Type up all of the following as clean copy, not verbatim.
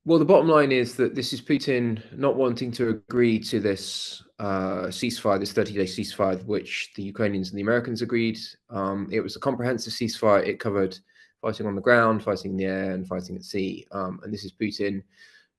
Well, the bottom line is that this is Putin not wanting to agree to this ceasefire, this 30-day ceasefire, which the Ukrainians and the Americans agreed. It was a comprehensive ceasefire. It covered fighting on the ground, fighting in the air, and fighting at sea. And this is Putin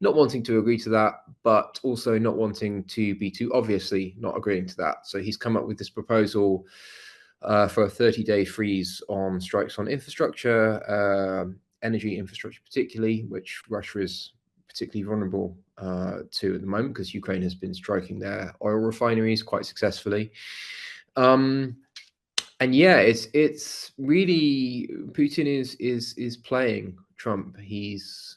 not wanting to agree to that, but also not wanting to be too obviously not agreeing to that. So he's come up with this proposal for a 30-day freeze on strikes on infrastructure, energy infrastructure particularly, which Russia is particularly vulnerable to at the moment because Ukraine has been striking their oil refineries quite successfully. And yeah, it's really Putin is playing Trump. He's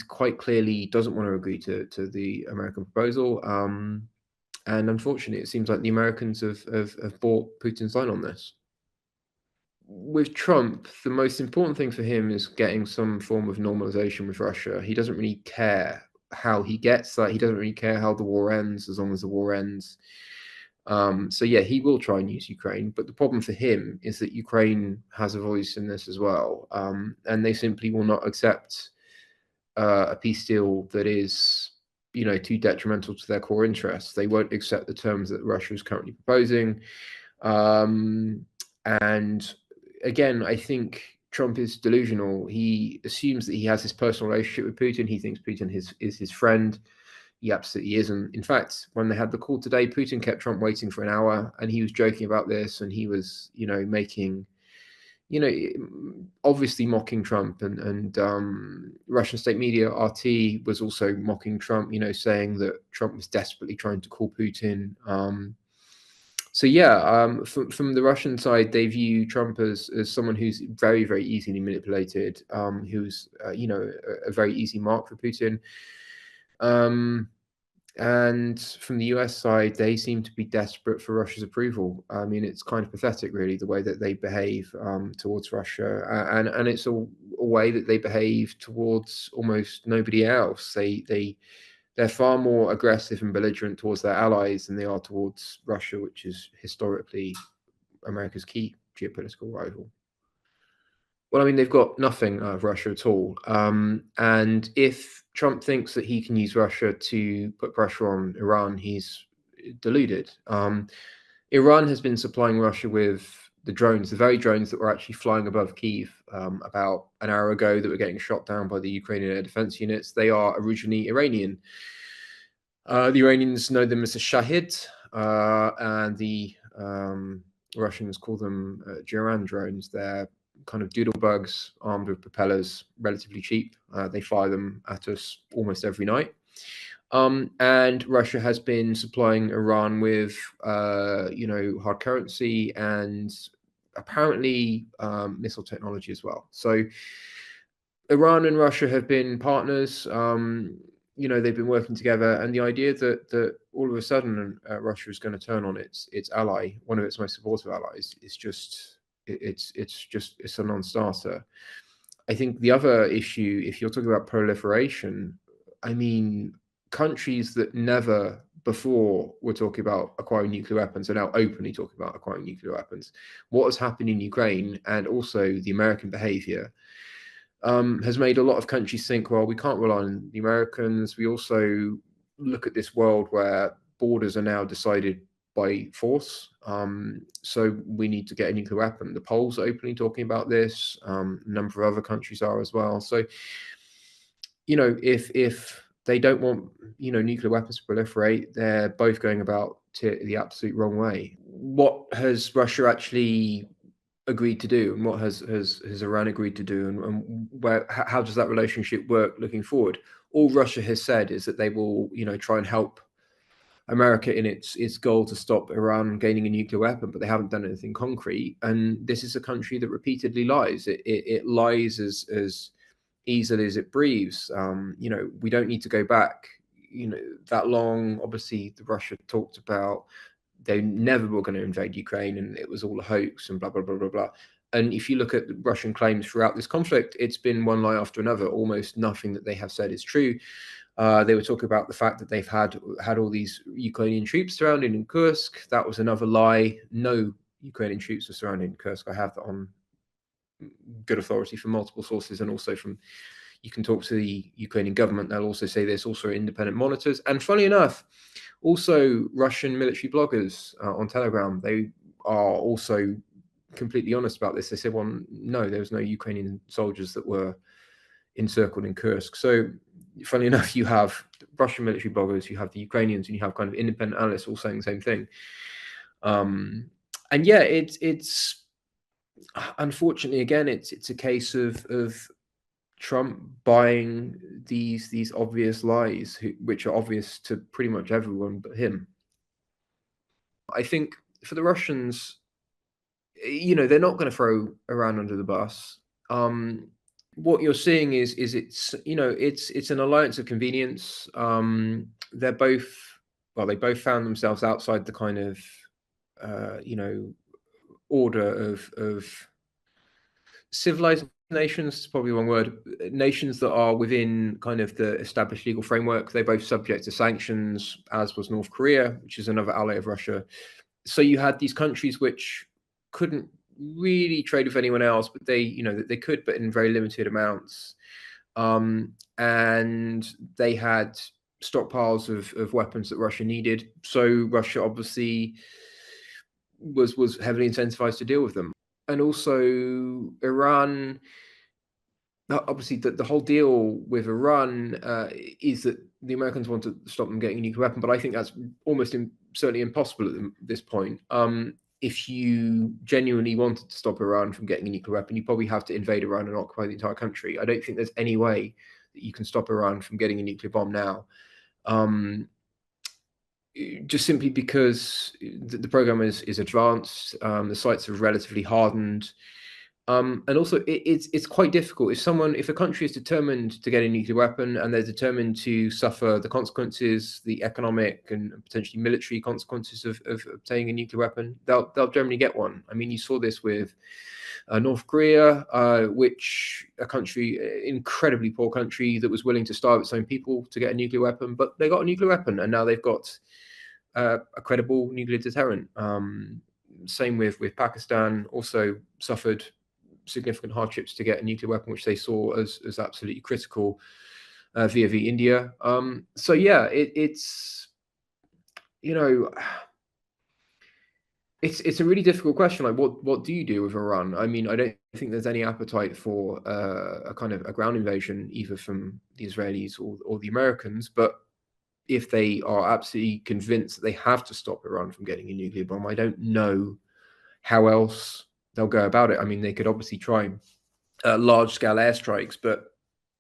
quite clearly doesn't want to agree to the American proposal. And unfortunately, it seems like the Americans have bought Putin's line on this. With Trump, the most important thing for him is getting some form of normalization with Russia. He doesn't really care how he gets that. He doesn't really care how the war ends, as long as the war ends. So yeah, he will try and use Ukraine, but the problem for him is that Ukraine has a voice in this as well, and they simply will not accept a peace deal that is, too detrimental to their core interests. They won't accept the terms that Russia is currently proposing, and again, I think Trump is delusional. He assumes that he has this personal relationship with Putin. He thinks Putin is his friend. He absolutely isn't. In fact, when they had the call today, Putin kept Trump waiting for an hour, and he was joking about this, and he was, making, obviously mocking Trump, and Russian state media RT was also mocking Trump, saying that Trump was desperately trying to call Putin. So yeah, from the Russian side, they view Trump as someone who's very, very easily manipulated, who's a very easy mark for Putin. And from the US side, they seem to be desperate for Russia's approval. I mean, it's kind of pathetic, really, the way that they behave towards Russia, and it's a way that they behave towards almost nobody else. They're far more aggressive and belligerent towards their allies than they are towards Russia, which is historically America's key geopolitical rival. Well, I mean, they've got nothing out of Russia at all. And if Trump thinks that he can use Russia to put pressure on Iran, he's deluded. Iran has been supplying Russia with the drones, the very drones that were actually flying above Kyiv about an hour ago that were getting shot down by the Ukrainian air defense units. They are originally Iranian. The Iranians know them as the Shahid, and the Russians call them Jiran drones. They're kind of doodle bugs armed with propellers, relatively cheap. They fire them at us almost every night. And Russia has been supplying Iran with, hard currency and apparently missile technology as well. So Iran and Russia have been partners. They've been working together, and the idea that all of a sudden Russia is going to turn on its ally, one of its most supportive allies, is just it's a non-starter. I think the other issue, if you're talking about proliferation, I mean, countries that never before were talking about acquiring nuclear weapons are now openly talking about acquiring nuclear weapons. What has happened in Ukraine, and also the American behavior, has made a lot of countries think, well, we can't rely on the Americans. We also look at this world where borders are now decided by force. So we need to get a nuclear weapon. The Poles are openly talking about this. A number of other countries are as well. So, if they don't want, nuclear weapons to proliferate, they're both going about it the absolute wrong way. What has Russia actually agreed to do, and what has Iran agreed to do, and how does that relationship work looking forward? All Russia has said is that they will, try and help America in its goal to stop Iran gaining a nuclear weapon, but they haven't done anything concrete. And this is a country that repeatedly lies. It lies as easily as it breathes. We don't need to go back, that long. Obviously, Russia talked about they never were going to invade Ukraine, and it was all a hoax, and blah blah blah blah blah. And if you look at the Russian claims throughout this conflict, it's been one lie after another. Almost nothing that they have said is true. They were talking about the fact that they've had all these Ukrainian troops surrounded in Kursk. That was another lie. No Ukrainian troops were surrounded in Kursk. I have that on good authority from multiple sources, and also from You can talk to the Ukrainian government; they'll also say there's also independent monitors. And funny enough, also Russian military bloggers on Telegram, they are also completely honest about this. They said, well, no, there was no Ukrainian soldiers that were encircled in Kursk. So funnily enough, you have Russian military bloggers, you have the Ukrainians, and you have kind of independent analysts all saying the same thing. And yeah, it's unfortunately, again, it's a case of Trump buying these obvious lies, which are obvious to pretty much everyone but him. I think for the Russians, they're not going to throw Iran under the bus. What you're seeing is it's an alliance of convenience. They're both they both found themselves outside the kind of order of civilized nations. Is probably the wrong word. Nations that are within kind of the established legal framework. They're both subject to sanctions, as was North Korea, which is another ally of Russia. So you had these countries which couldn't really trade with anyone else, but they could, but in very limited amounts. And they had stockpiles of weapons that Russia needed. So Russia obviously was heavily incentivized to deal with them. And also Iran, obviously the whole deal with Iran is that the Americans want to stop them getting a nuclear weapon, but I think that's almost certainly impossible at this point. If you genuinely wanted to stop Iran from getting a nuclear weapon, you probably have to invade Iran and occupy the entire country. I don't think there's any way that you can stop Iran from getting a nuclear bomb now. Just simply because the program is advanced, the sites are relatively hardened, and also it's quite difficult. If a country is determined to get a nuclear weapon and they're determined to suffer the consequences, the economic and potentially military consequences of obtaining a nuclear weapon, they'll generally get one. I mean, you saw this with North Korea, which incredibly poor country that was willing to starve its own people to get a nuclear weapon, but they got a nuclear weapon, and now they've got a credible nuclear deterrent. Same with Pakistan, also suffered significant hardships to get a nuclear weapon, which they saw as absolutely critical via India. So yeah, it's it's a really difficult question. Like, what do you do with Iran? I mean, I don't think there's any appetite for a kind of a ground invasion, either from the Israelis or the Americans. But if they are absolutely convinced that they have to stop Iran from getting a nuclear bomb, I don't know how else they'll go about it. I mean, they could obviously try large-scale airstrikes, but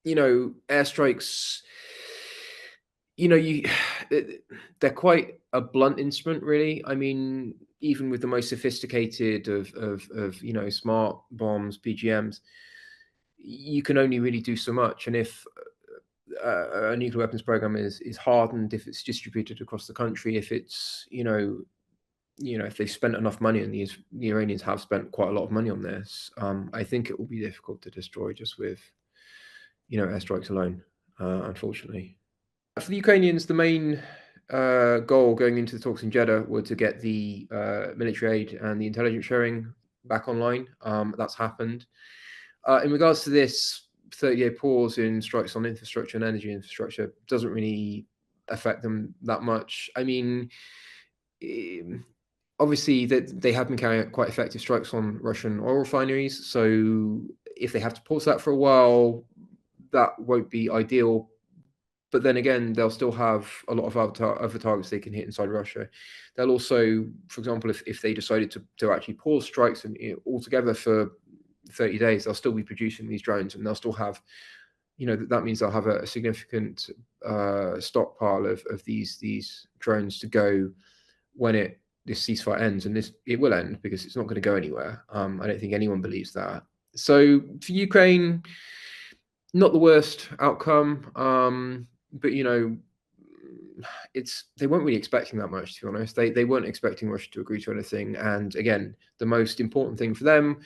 airstrikes, they're quite a blunt instrument, really. I mean, even with the most sophisticated of smart bombs, PGMs, you can only really do so much. And if a nuclear weapons program is hardened, if it's distributed across the country, if it's if they've spent enough money, and the Iranians have spent quite a lot of money on this, I think it will be difficult to destroy just with airstrikes alone, unfortunately. For the Ukrainians, the main goal going into the talks in Jeddah were to get the military aid and the intelligence sharing back online. That's happened. In regards to this 30-day pause in strikes on infrastructure and energy infrastructure, doesn't really affect them that much. I mean, obviously that they have been carrying out quite effective strikes on Russian oil refineries. So if they have to pause that for a while, that won't be ideal. But then again, they'll still have a lot of other targets they can hit inside Russia. They'll also, for example, if they decided to actually pause strikes and altogether for 30 days, they'll still be producing these drones, and they'll still have, that means they'll have a significant stockpile of these drones to go when this ceasefire ends, and it will end because it's not going to go anywhere. I don't think anyone believes that. So for Ukraine, not the worst outcome, but they weren't really expecting that much, to be honest. They weren't expecting Russia to agree to anything, and again, the most important thing for them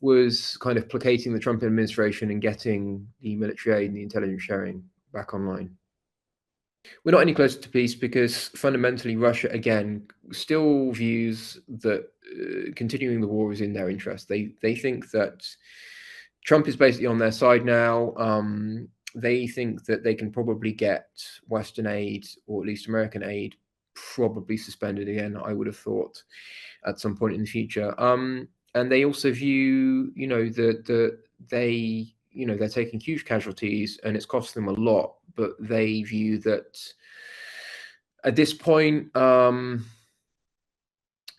was kind of placating the Trump administration and getting the military aid and the intelligence sharing back online. We're not any closer to peace because fundamentally Russia, again, still views that continuing the war is in their interest. They think that Trump is basically on their side now. They think that they can probably get Western aid, or at least American aid, probably suspended again, I would have thought, at some point in the future. And they also view, that they, they're taking huge casualties and it's costing them a lot, but they view that at this point,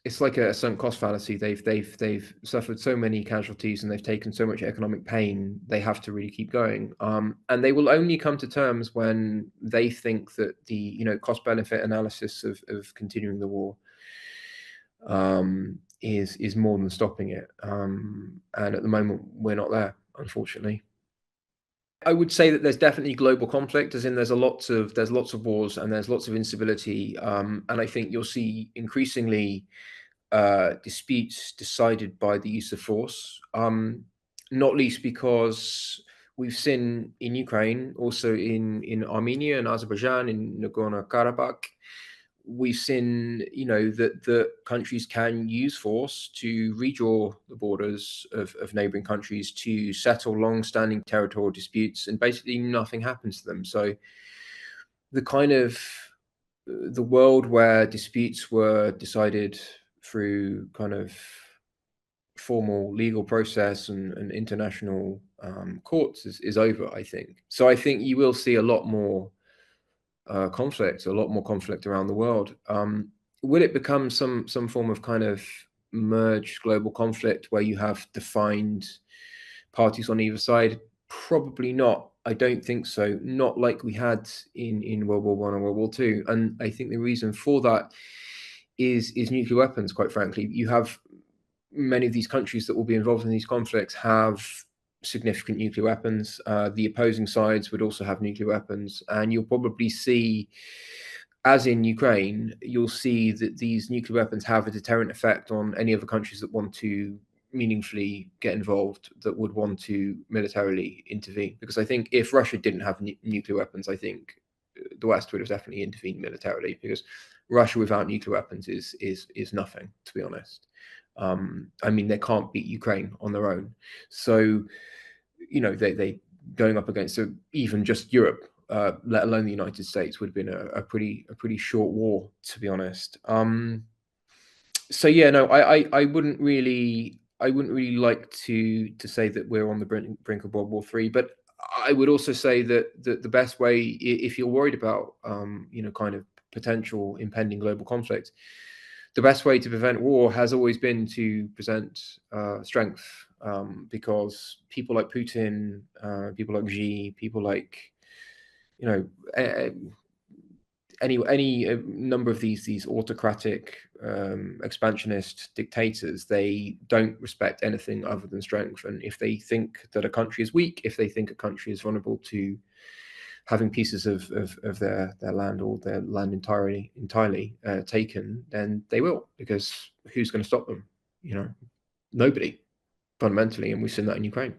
it's like a sunk cost fallacy. They've suffered so many casualties and they've taken so much economic pain. They have to really keep going, and they will only come to terms when they think that the cost benefit analysis of continuing the war is more than stopping it. And at the moment, we're not there, unfortunately. I would say that there's definitely global conflict, as in there's lots of wars and there's lots of instability, and I think you'll see increasingly disputes decided by the use of force, not least because we've seen in Ukraine, also in Armenia and Azerbaijan, in Nagorno-Karabakh, we've seen, that the countries can use force to redraw the borders of neighboring countries to settle long-standing territorial disputes, and basically nothing happens to them. So the kind of the world where disputes were decided through kind of formal legal process and international courts is over, I think. So I think you will see a lot more conflict around the world. Will it become some form of kind of merged global conflict where you have defined parties on either side? Probably not. I don't think so. Not like we had in World War One or World War Two. And I think the reason for that is nuclear weapons. Quite frankly, you have many of these countries that will be involved in these conflicts have significant nuclear weapons. The opposing sides would also have nuclear weapons, and you'll probably see, as in Ukraine, you'll see that these nuclear weapons have a deterrent effect on any other countries that want to meaningfully get involved, that would want to militarily intervene. Because I think if Russia didn't have nuclear weapons, I think the West would have definitely intervened militarily, because Russia without nuclear weapons is nothing, to be honest. I mean, they can't beat Ukraine on their own. So, they going up against even just Europe, let alone the United States, would have been a pretty short war, to be honest. So yeah, no, I wouldn't really like to say that we're on the brink of World War III, but I would also say that the best way, if you're worried about kind of potential impending global conflict, the best way to prevent war has always been to present strength, because people like Putin, people like Xi, people like you know any number of these autocratic expansionist dictators, they don't respect anything other than strength. And if they think that a country is weak, if they think a country is vulnerable to having pieces of their land, or their land entirely taken, then they will, because who's going to stop them? Nobody, fundamentally, and we've seen that in Ukraine.